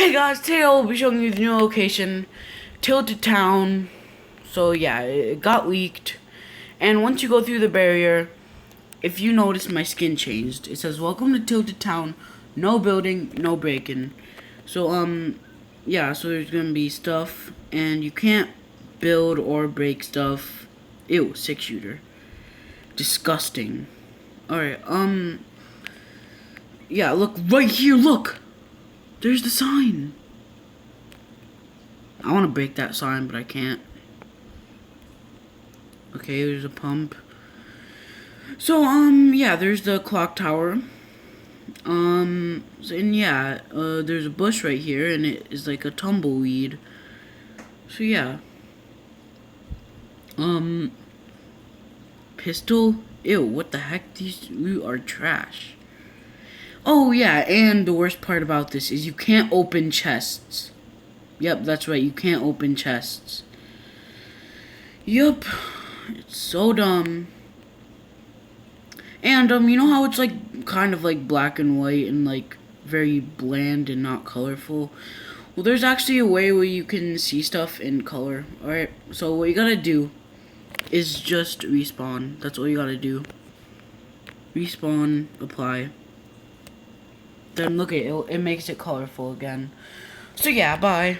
Hey guys, today I'll be showing you the new location, Tilted Town. So yeah, it got leaked. And once you go through the barrier, if you notice, my skin changed. It says, welcome to Tilted Town, no building, no break-in. So, yeah, so there's gonna be stuff, and you can't build or break stuff. Ew, 6-shooter. Disgusting. Alright, yeah, look, right here, look! There's the sign. I want to break that sign, but I can't. Okay, there's a pump. So, yeah, there's the clock tower. And yeah, there's a bush right here, and it is like a tumbleweed. So, yeah. Pistol? Ew, what the heck? You are trash. Oh, yeah, and the worst part about this is you can't open chests. Yep, that's right, you can't open chests. Yup. It's so dumb. And, you know how it's, like, kind of, like, black and white and, like, very bland and not colorful? Well, there's actually a way where you can see stuff in color. Alright, so what you gotta do is just respawn. That's all you gotta do. Respawn, apply. Then look at it, it makes it colorful again. So yeah, bye.